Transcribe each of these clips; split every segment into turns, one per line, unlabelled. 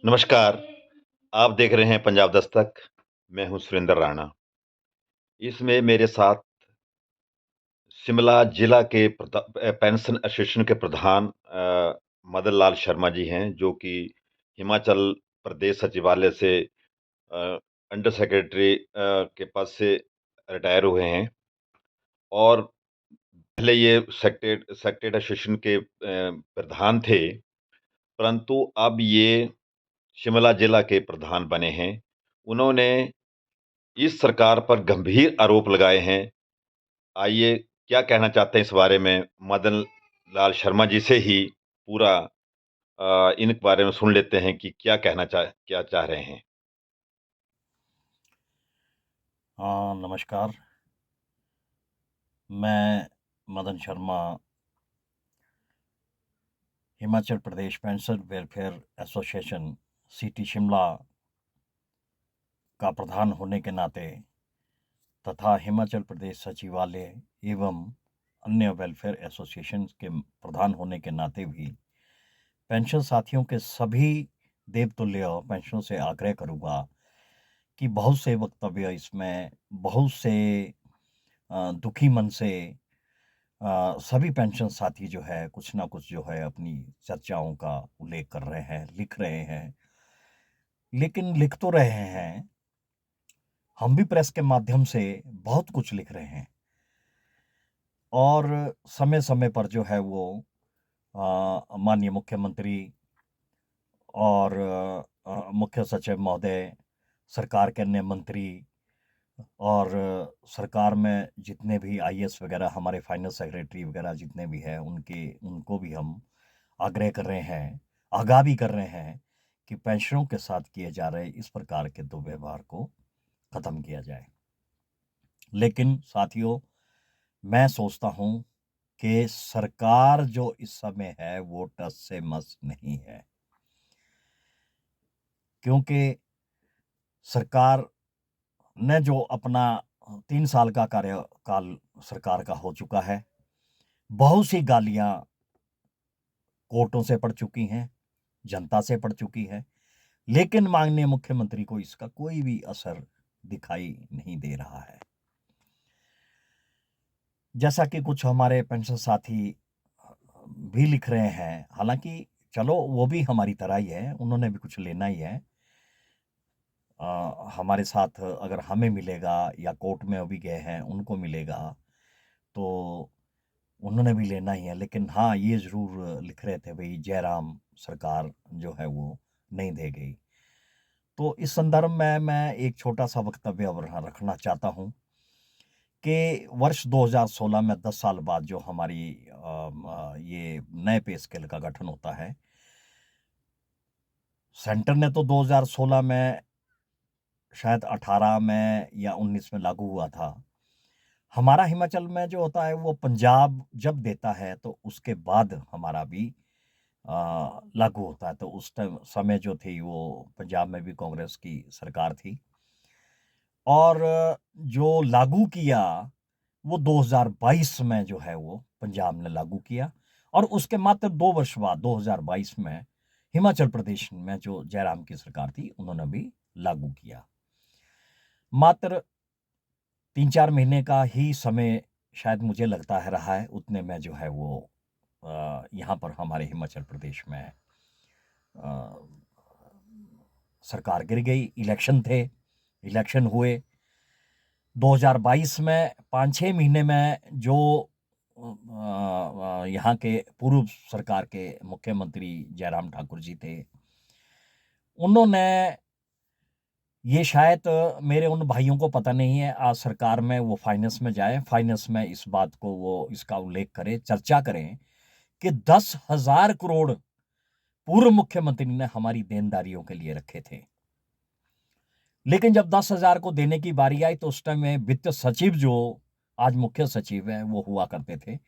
नमस्कार, आप देख रहे हैं पंजाब दस्तक, मैं हूँ सुरेंद्र राणा। इसमें मेरे साथ शिमला जिला के पेंशन एसोसिएशन के प्रधान मदन लाल शर्मा जी हैं, जो कि हिमाचल प्रदेश सचिवालय से अ, अंडर सेक्रेटरी के पद से रिटायर हुए हैं और पहले ये सेक्रेटरी एसोसिएशन के प्रधान थे, परंतु अब ये शिमला जिला के प्रधान बने हैं। उन्होंने इस सरकार पर गंभीर आरोप लगाए हैं। आइए क्या कहना चाहते हैं इस बारे में मदन लाल शर्मा जी से ही पूरा इन बारे में सुन लेते हैं कि क्या चाह रहे हैं।
हाँ, नमस्कार। मैं Madan Sharma Himachal Pradesh pension welfare association city Shimla का प्रधान होने के नाते तथा हिमाचल प्रदेश सचिवालय एवं अन्य वेलफेयर एसोसिएशन के प्रधान होने के नाते भी पेंशन साथियों के सभी देवतुल्य पेंशनों से आग्रह करूँगा कि बहुत से वक्तव्य इसमें बहुत से दुखी मन से सभी पेंशन साथी जो है कुछ ना कुछ जो है अपनी चर्चाओं का उल्लेख कर रहे हैं, लिख रहे हैं। लेकिन लिख तो रहे हैं, हम भी प्रेस के माध्यम से बहुत कुछ लिख रहे हैं और समय-समय पर जो है वो माननीय मुख्यमंत्री और मुख्य सचिव महोदय, सरकार के अन्य मंत्री और सरकार में जितने भी आईएएस वगैरह हमारे फाइनेंस सेक्रेटरी वगैरह जितने भी हैं उनको भी हम आग्रह कर रहे हैं, आगाह भी कर रहे हैं कि पेंशनरों के साथ किए जा रहे इस प्रकार के दुर्व्यवहार को ख़त्म किया जाए। लेकिन साथियों, मैं सोचता हूँ कि सरकार जो इस समय है वो टस से मस नहीं है। क्योंकि सरकार ने जो अपना 3 साल का कार्यकाल सरकार का हो चुका है, बहुत सी गालियाँ कोर्टों से पड़ चुकी हैं, जनता से पड़ चुकी है, लेकिन माननीय मुख्यमंत्री को इसका कोई भी असर दिखाई नहीं दे रहा है। जैसा कि कुछ हमारे पेंशन साथी भी लिख रहे हैं, हालाँकि चलो वो भी हमारी तरह ही है, उन्होंने भी कुछ लेना ही है। हमारे साथ अगर हमें मिलेगा या कोर्ट में अभी गए हैं, उनको मिलेगा, तो उन्होंने भी लेना ही है। लेकिन हाँ, ये ज़रूर लिख रहे थे भई जयराम सरकार जो है वो नहीं दे गई। तो इस संदर्भ में मैं एक छोटा-सा वक्तव्य अब यहाँ रखना चाहता हूँ कि वर्ष 2016 में 10 साल बाद जो हमारी ये नए पे स्केल का गठन होता है, सेंटर ने तो 2016 में शायद 18 में या 19 में लागू हुआ था। हमारा हिमाचल में जो होता है वो पंजाब जब देता है तो उसके बाद हमारा भी लागू होता है। तो उस टाइम समय जो थी वो पंजाब में भी कांग्रेस की सरकार थी और जो लागू किया वो 2022 में जो है वो पंजाब ने लागू किया और उसके मात्र 2 वर्ष बाद 2022 में हिमाचल प्रदेश में जो जयराम की सरकार थी उन्होंने भी लागू किया। मात्र 3-4 महीने का ही समय शायद मुझे लगता है रहा है, उतने में जो है वो यहाँ पर हमारे हिमाचल प्रदेश में अ, सरकार गिर गई, इलेक्शन थे, इलेक्शन हुए। 2022 में 5-6 महीने में जो यहाँ के पूर्व सरकार के मुख्यमंत्री जयराम ठाकुर जी थे, उन्होंने ये शायद मेरे उन भाइयों को पता नहीं है, आज सरकार में वो फाइनेंस में जाएँ, फाइनेंस में इस बात को वो इसका उल्लेख करें, चर्चा करें कि 10,000 करोड़ पूर्व मुख्यमंत्री ने हमारी देनदारियों के लिए रखे थे। लेकिन जब 10,000 को देने की बारी आई तो उस टाइम में वित्त सचिव जो आज मुख्य सचिव हैं, वो हुआ करते थे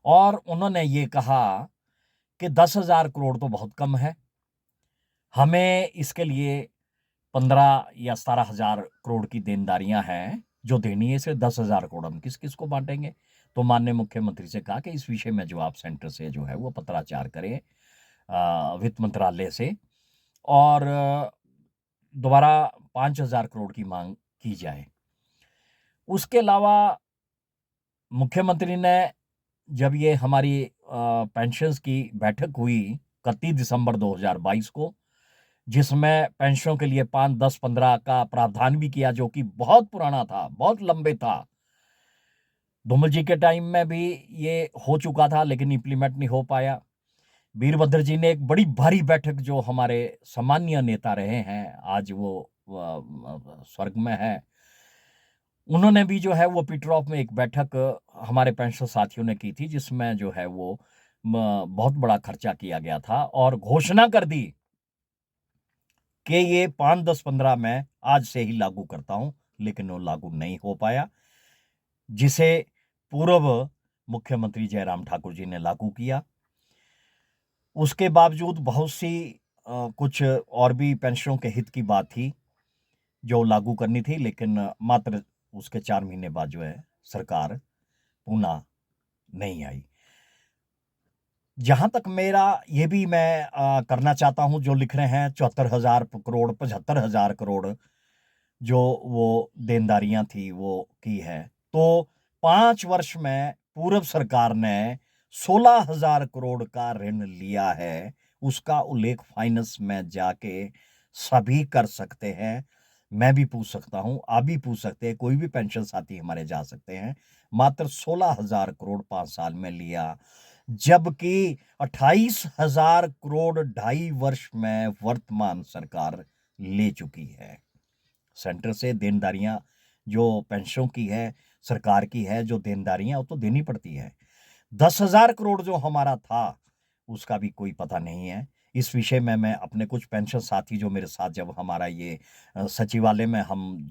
और उन्होंने ये कहा कि 10,000 करोड़ तो बहुत कम है। हमें इसके लिए 15 या 17,000 करोड़ की देनदारियाँ हैं, जो देनी है सिर्फ़ 10,000 करोड़ हम किस-किस को बाँटेंगे? तो माननीय मुख्यमंत्री से कहा कि इस विषय में जो आप सेंटर से जो है वो पत्राचार करें वित्त मंत्रालय से और दोबारा 5,000 करोड़ की मांग की जाए। उसके अलावा मुख्यमंत्री ने जब ये हमारी पेंशन्स की बैठक हुई 31 दिसंबर 2022 को, जिसमें पेंशनों के लिए 5, 10, 15 का प्रावधान भी किया, जो कि बहुत पुराना था, बहुत लंबे था। धूमल जी के टाइम में भी ये हो चुका था, लेकिन इम्प्लीमेंट नहीं हो पाया। वीरभद्र जी ने एक बड़ी भारी बैठक, जो हमारे सम्मानीय नेता रहे हैं, आज वो स्वर्ग में है, उन्होंने भी जो है वो पीटरऑफ में एक बैठक हमारे पेंशन साथियों ने की थी, जिसमें जो है वो बहुत बड़ा खर्चा किया गया था और घोषणा कर दी कि ये 5, 10, 15 मैं आज से ही लागू करता हूं, लेकिन वो लागू नहीं हो पाया, जिसे पूर्व मुख्यमंत्री जयराम ठाकुर जी ने लागू किया। उसके बावजूद बहुत सी कुछ और भी पेंशनों के हित की बात थी जो लागू करनी थी, लेकिन मात्र उसके 4 महीने बाद जो है सरकार पुनः नहीं आई। जहां तक मेरा ये भी मैं करना चाहता हूं, जो लिख रहे हैं 74,000 करोड़, 75,000 करोड़ जो वो देनदारियां थी वो की है, तो 5 वर्ष में पूर्व सरकार ने 16,000 करोड़ का ऋण लिया है। उसका उल्लेख फाइनेंस में जाके सभी कर सकते हैं। मैं भी पूछ सकता हूं, आप भी पूछ सकते हैं, कोई भी पेंशन साथी हमारे जा सकते हैं। मात्र 16,000 करोड़ 5 साल में लिया, जबकि 28,000 करोड़ 2.5 वर्ष में वर्तमान सरकार ले चुकी है। सेंटर से देनदारियां जो पेंशनों की है, सरकार की है, जो देनदारियां वो तो देनी पड़ती है। 10,000 करोड़ जो हमारा था, उसका भी कोई पता नहीं है। इस विषय में मैं अपने कुछ पेंशन साथी जो मेरे साथ, जब हमारा ये सचिवालय में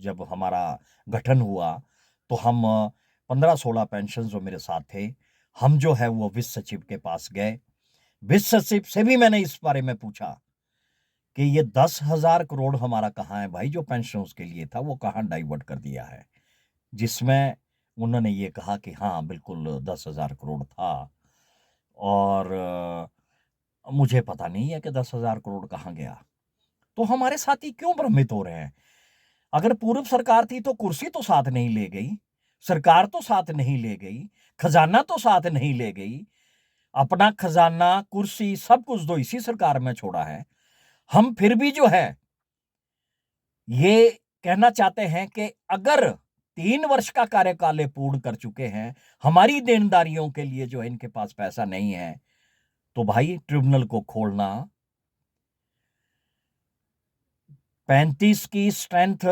जब हमारा गठन हुआ, तो हम 15-16 पेंशन जो मेरे साथ थे, हम जो है वो वित्त सचिव के पास गए। वित्त सचिव से भी मैंने इस बारे में पूछा कि ये 10,000 करोड़ हमारा कहाँ है भाई, जो पेंशन के लिए था, वो कहाँ डाइवर्ट कर दिया है। जिसमें उन्होंने ये कहा कि हाँ बिल्कुल 10,000 करोड़ था, और मुझे पता नहीं है कि 10,000 करोड़ कहाँ गया। तो हमारे साथी क्यों भ्रमित हो रहे हैं? अगर पूर्व सरकार थी तो कुर्सी तो साथ नहीं ले गई, सरकार तो साथ नहीं ले गई, खजाना तो साथ नहीं ले गई। अपना खजाना, कुर्सी, सब कुछ तो इसी सरकार में छोड़ा है। हम फिर भी जो है ये कहना चाहते हैं कि अगर 3 वर्ष का कार्यकाल ये पूर्ण कर चुके हैं, हमारी देनदारियों के लिए जो है इनके पास पैसा नहीं है, तो भाई ट्रिब्यूनल को खोलना। 35 की स्ट्रेंथ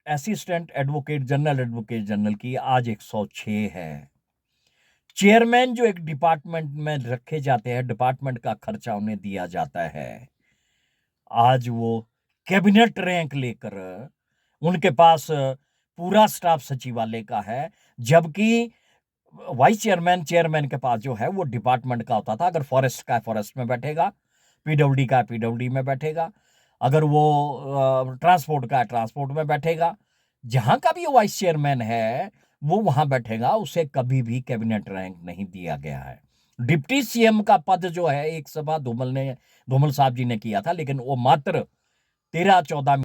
असिस्टेंट एडवोकेट जनरल की आज 106 है। चेयरमैन जो एक डिपार्टमेंट में रखे जाते हैं, डिपार्टमेंट का खर्चा उन्हें दिया जाता है, आज वो कैबिनेट रैंक लेकर उनके पास पूरा स्टाफ सचिवालय का है, जबकि वाइस चेयरमैन, चेयरमैन के पास जो है वो डिपार्टमेंट का होता था। अगर फॉरेस्ट का है, फॉरेस्ट में बैठेगा, पीडब्ल्यूडी का है, पीडब्ल्यूडी में बैठेगा, अगर वो ट्रांसपोर्ट का है, ट्रांसपोर्ट में बैठेगा। जहां का भी वाइस चेयरमैन है वो वहां बैठेगा, उसे कभी भी कैबिनेट रैंक नहीं दिया गया है। डिप्टी सीएम का पद जो है एक सभा धूमल साहब जी ने किया था, लेकिन वो मात्र 13-14